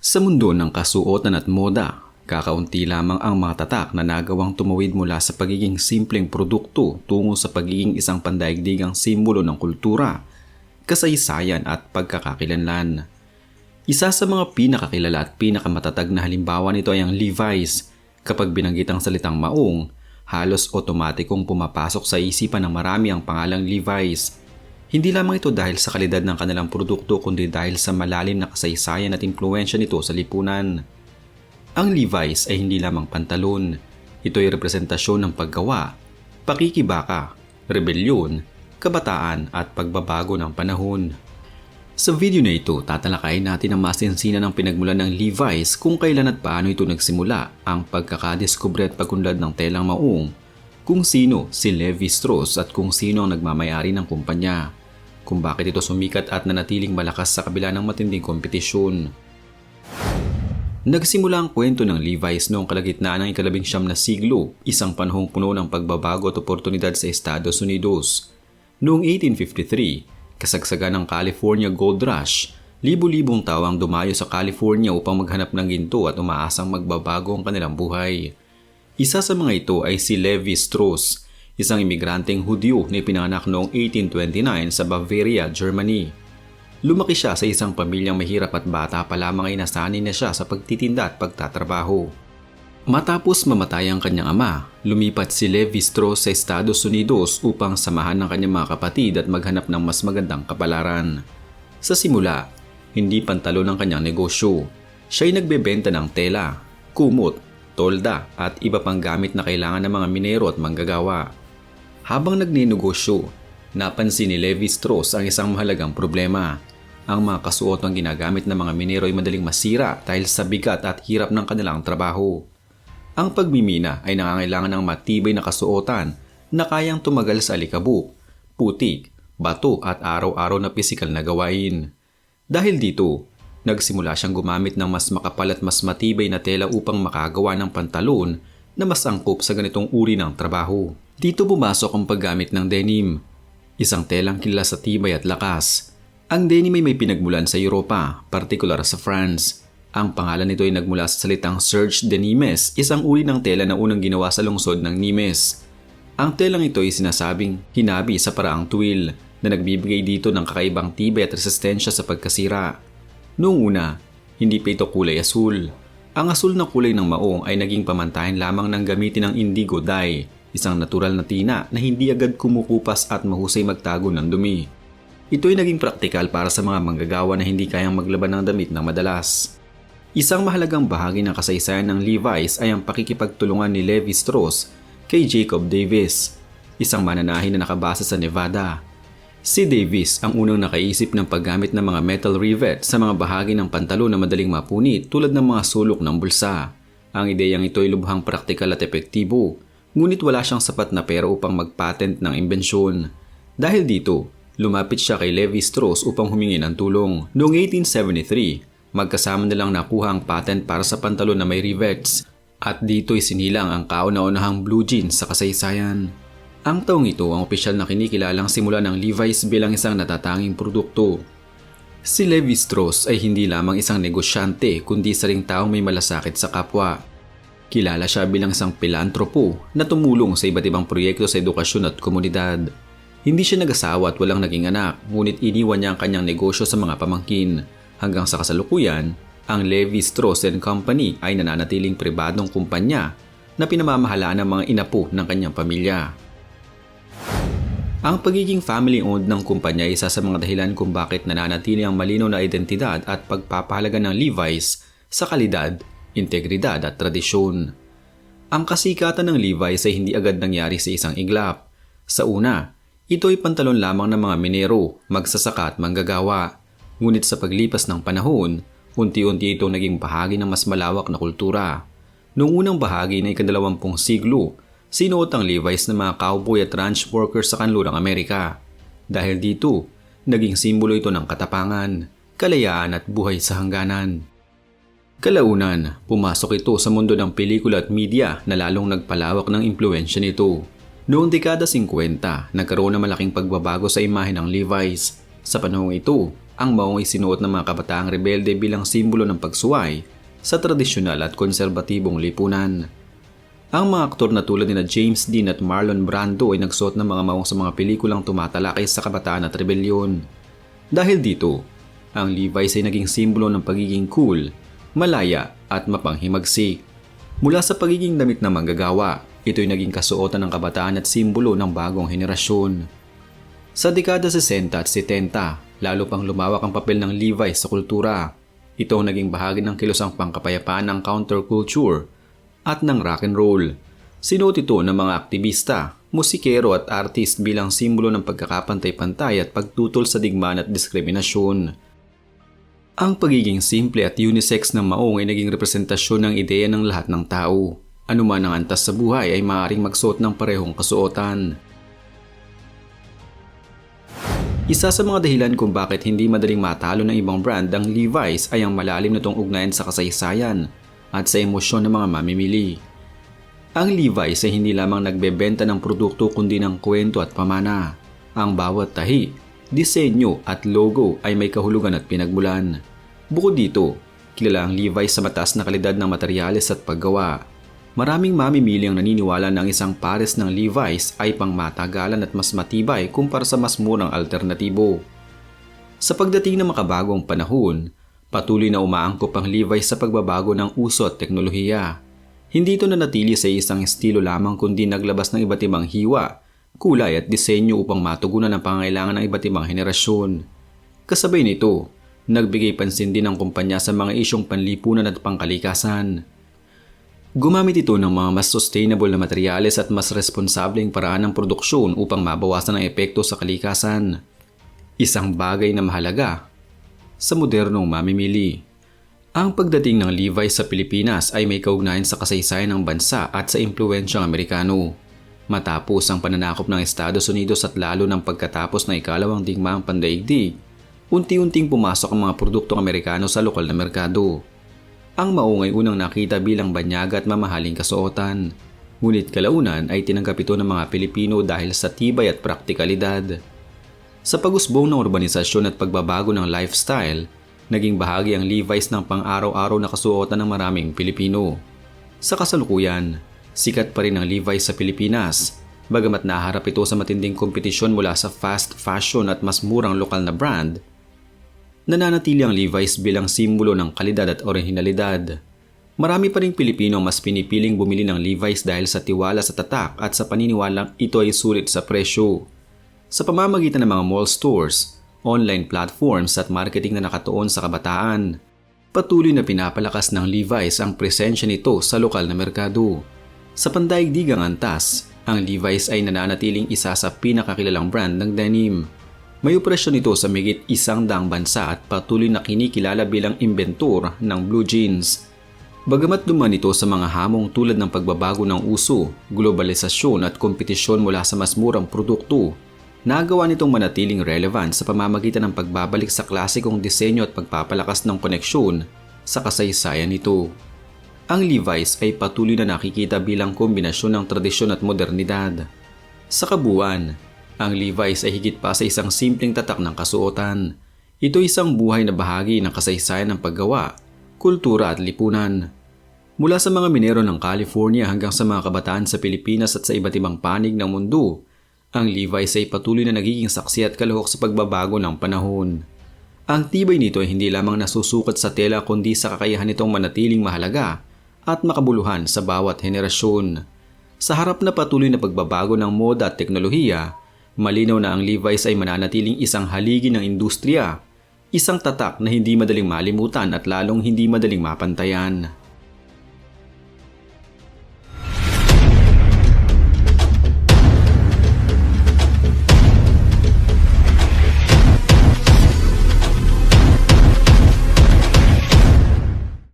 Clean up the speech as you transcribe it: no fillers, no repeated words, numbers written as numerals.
Sa mundo ng kasuotan at moda, kakaunti lamang ang mga tatak na nagawang tumawid mula sa pagiging simpleng produkto tungo sa pagiging isang pandaigdigang simbolo ng kultura, kasaysayan at pagkakakilanlan. Isa sa mga pinakakilala at pinakamatatag na halimbawa nito ay ang Levi's. Kapag binanggit ang salitang maong, halos otomatikong pumapasok sa isipan ng marami ang pangalang Levi's. Hindi lamang ito dahil sa kalidad ng kanilang produkto kundi dahil sa malalim na kasaysayan at impluwensya nito sa lipunan. Ang Levi's ay hindi lamang pantalon. Ito ay representasyon ng paggawa, pakikibaka, rebelyon, kabataan at pagbabago ng panahon. Sa video na ito, tatalakayin natin ang masinsinan ng pinagmulan ng Levi's kung kailan at paano ito nagsimula, ang pagkakadiskubre at pagunlad ng telang maong, kung sino si Levi Strauss at kung sino ang nagmamayari ng kumpanya, kung bakit ito sumikat at nanatiling malakas sa kabila ng matinding kompetisyon. Nagsimula ang kwento ng Levi's noong kalagitnaan ng ika-19 na siglo, isang panahong puno ng pagbabago at oportunidad sa Estados Unidos. Noong 1853, kasagsagan ng California Gold Rush, libu-libong tao ang dumayo sa California upang maghanap ng ginto at umaasang magbabago ang kanilang buhay. Isa sa mga ito ay si Levi Strauss, isang imigranteng Hudyo na ipinanganak noong 1829 sa Bavaria, Germany. Lumaki siya sa isang pamilyang mahirap at bata pa lamang ay nasanay na siya sa pagtitinda at pagtatrabaho. Matapos mamatay ang kanyang ama, lumipat si Levi Strauss sa Estados Unidos upang samahan ng kanyang mga kapatid at maghanap ng mas magandang kapalaran. Sa simula, hindi pantalon ang kanyang negosyo. Siya ay nagbebenta ng tela, kumot, tolda at iba pang gamit na kailangan ng mga minero at manggagawa. Habang nagninegosyo, napansin ni Levi Strauss ang isang mahalagang problema. Ang mga kasuotang ginagamit ng mga minero ay madaling masira dahil sa bigat at hirap ng kanilang trabaho. Ang pagmimina ay nangangailangan ng matibay na kasuotan na kayang tumagal sa alikabok, putik, bato at araw-araw na pisikal na gawain. Dahil dito, nagsimula siyang gumamit ng mas makapal at mas matibay na tela upang makagawa ng pantalon na mas angkop sa ganitong uri ng trabaho. Dito pumasok ang paggamit ng denim, isang telang kilala sa tibay at lakas. Ang denim ay may pinagmulan sa Europa, partikular sa France. Ang pangalan nito ay nagmula sa salitang serge de Nimes, isang uri ng tela na unang ginawa sa lungsod ng Nimes. Ang telang ito ay sinasabing hinabi sa paraang tuwil na nagbibigay dito ng kakaibang tibay at resistensya sa pagkasira. Noong una, hindi pa ito kulay asul. Ang asul na kulay ng maong ay naging pamantayan lamang ng gamitin ng indigo dye, isang natural na tina na hindi agad kumukupas at mahusay magtago ng dumi. Ito ay naging praktikal para sa mga manggagawa na hindi kayang maglaban ng damit ng madalas. Isang mahalagang bahagi ng kasaysayan ng Levi's ay ang pakikipagtulungan ni Levi Strauss kay Jacob Davis, isang mananahi na nakabase sa Nevada. Si Davis ang unang nakaisip ng paggamit ng mga metal rivet sa mga bahagi ng pantalon na madaling mapunit tulad ng mga sulok ng bulsa. Ang ideyang ito ay lubhang praktikal at epektibo, ngunit wala siyang sapat na pera upang mag-patent ng imbensyon. Dahil dito, lumapit siya kay Levi Strauss upang humingi ng tulong. Noong 1873, magkasama nilang nakuha ang patent para sa pantalon na may rivets at dito'y sinilang ang kauna-unahang blue jeans sa kasaysayan. Ang taong ito ang opisyal na kinikilalang simula ng Levi's bilang isang natatanging produkto. Si Levi Strauss ay hindi lamang isang negosyante kundi isa ring taong may malasakit sa kapwa. Kilala siya bilang isang pilantropo na tumulong sa iba't ibang proyekto sa edukasyon at komunidad. Hindi siya nag-asawa at walang naging anak, ngunit iniwan niya ang kanyang negosyo sa mga pamangkin. Hanggang sa kasalukuyan, ang Levi Strauss & Company ay nananatiling pribadong kumpanya na pinamamahalaan ng mga inapo ng kanyang pamilya. Ang pagiging family-owned ng kumpanya ay isa sa mga dahilan kung bakit nananatili ang malinaw na identidad at pagpapahalaga ng Levi's sa kalidad, integridad at tradisyon. Ang kasikatan ng Levi's ay hindi agad nangyari sa isang iglap. Sa una, ito ay pantalon lamang ng mga minero, magsasaka at manggagawa. Ngunit sa paglipas ng panahon, unti-unti itong naging bahagi ng mas malawak na kultura. Noong unang bahagi ng ika-20 siglo, sinuot ang Levi's ng mga cowboy at ranch workers sa kanlurang Amerika. Dahil dito, naging simbolo ito ng katapangan, kalayaan at buhay sa hangganan. Kalaunan, pumasok ito sa mundo ng pelikula at media na lalong nagpalawak ng impluwensya nito. Noong dekada 50, nagkaroon ng malaking pagbabago sa imahe ng Levi's. Sa panahong ito, ang maong isinuot ng mga kabataang rebelde bilang simbolo ng pagsuway sa tradisyonal at konserbatibong lipunan. Ang mga aktor na tulad nina James Dean at Marlon Brando ay nagsuot ng mga maong sa mga pelikulang tumatalakay sa kabataan at rebelyon. Dahil dito, ang Levi's ay naging simbolo ng pagiging cool, malaya at mapanghimagsik. Mula sa pagiging damit ng manggagawa, ito'y naging kasuotan ng kabataan at simbolo ng bagong henerasyon. Sa dekada 60 at 70, lalo pang lumawak ang papel ng Levi's sa kultura. Ito ang naging bahagi ng kilosang pangkapayapaan ng counterculture at ng rock and roll. Sinuot ito ng mga aktivista, musikero at artist bilang simbolo ng pagkakapantay-pantay at pagtutol sa digmaan at diskriminasyon. Ang pagiging simple at unisex ng maong ay naging representasyon ng ideya ng lahat ng tao. Anuman ang antas sa buhay ay maaaring magsuot ng parehong kasuotan. Isa sa mga dahilan kung bakit hindi madaling matalo ng ibang brand ang Levi's ay ang malalim nitong ugnayan sa kasaysayan at sa emosyon ng mga mamimili. Ang Levi's ay hindi lamang nagbebenta ng produkto kundi ng kwento at pamana. Ang bawat tahi, disenyo at logo ay may kahulugan at pinagmulan. Bukod dito, kilala ang Levi's sa mataas na kalidad ng materyales at paggawa. Maraming mamimili ang naniniwala na ang isang pares ng Levi's ay pangmatagalan at mas matibay kumpara sa mas murang alternatibo. Sa pagdating ng makabagong panahon, patuloy na umaangkop ang Levi's sa pagbabago ng uso at teknolohiya. Hindi ito nanatili sa isang estilo lamang kundi naglabas ng iba't ibang hiwa, kulay at disenyo upang matugunan ang pangangailangan ng iba't ibang henerasyon. Kasabay nito, nagbigay pansin din ang kumpanya sa mga isyong panlipunan at pangkalikasan. Gumamit ito ng mga mas sustainable na materyales at mas responsableng paraan ng produksyon upang mabawasan ang epekto sa kalikasan. Isang bagay na mahalaga sa modernong mamimili. Ang pagdating ng Levi's sa Pilipinas ay may kaugnayan sa kasaysayan ng bansa at sa impluwensyang Amerikano. Matapos ang pananakop ng Estados Unidos at lalo ng pagkatapos ng ikalawang digmaang pandaigdig, unti-unting pumasok ang mga produktong Amerikano sa lokal na merkado. Ang maong ay unang nakita bilang banyaga at mamahaling kasuotan. Ngunit kalaunan ay tinanggap ito ng mga Pilipino dahil sa tibay at praktikalidad. Sa pag-usbong ng urbanisasyon at pagbabago ng lifestyle, naging bahagi ang Levi's ng pang-araw-araw na kasuotan ng maraming Pilipino. Sa kasalukuyan, sikat pa rin ang Levi's sa Pilipinas, bagamat naharap ito sa matinding kompetisyon mula sa fast fashion at mas murang lokal na brand. Nananatili ang Levi's bilang simbolo ng kalidad at orihinalidad. Marami pa ring Pilipino mas pinipiling bumili ng Levi's dahil sa tiwala sa tatak at sa paniniwalang ito ay sulit sa presyo. Sa pamamagitan ng mga mall stores, online platforms at marketing na nakatuon sa kabataan, patuloy na pinapalakas ng Levi's ang presensya nito sa lokal na merkado. Sa pandaigdigang antas, ang Levi's ay nananatiling isa sa pinakakilalang brand ng denim. May operasyon ito sa mahigit 100 bansa at patuloy na kinikilala bilang inventor ng blue jeans. Bagamat duman ito sa mga hamong tulad ng pagbabago ng uso, globalisasyon at kompetisyon mula sa mas murang produkto, nagawa nitong manatiling relevant sa pamamagitan ng pagbabalik sa klasikong disenyo at pagpapalakas ng koneksyon sa kasaysayan nito. Ang Levi's ay patuloy na nakikita bilang kombinasyon ng tradisyon at modernidad. Sa kabuuan, ang Levi's ay higit pa sa isang simpleng tatak ng kasuotan. Ito ay isang buhay na bahagi ng kasaysayan ng paggawa, kultura at lipunan. Mula sa mga minero ng California hanggang sa mga kabataan sa Pilipinas at sa iba't ibang panig ng mundo, ang Levi's ay patuloy na nagiging saksi at kalahok sa pagbabago ng panahon. Ang tibay nito ay hindi lamang nasusukat sa tela kundi sa kakayahan nitong manatiling mahalaga at makabuluhan sa bawat henerasyon. Sa harap na patuloy na pagbabago ng moda at teknolohiya, malinaw na ang Levi's ay mananatiling isang haligi ng industriya, isang tatak na hindi madaling malimutan at lalong hindi madaling mapantayan.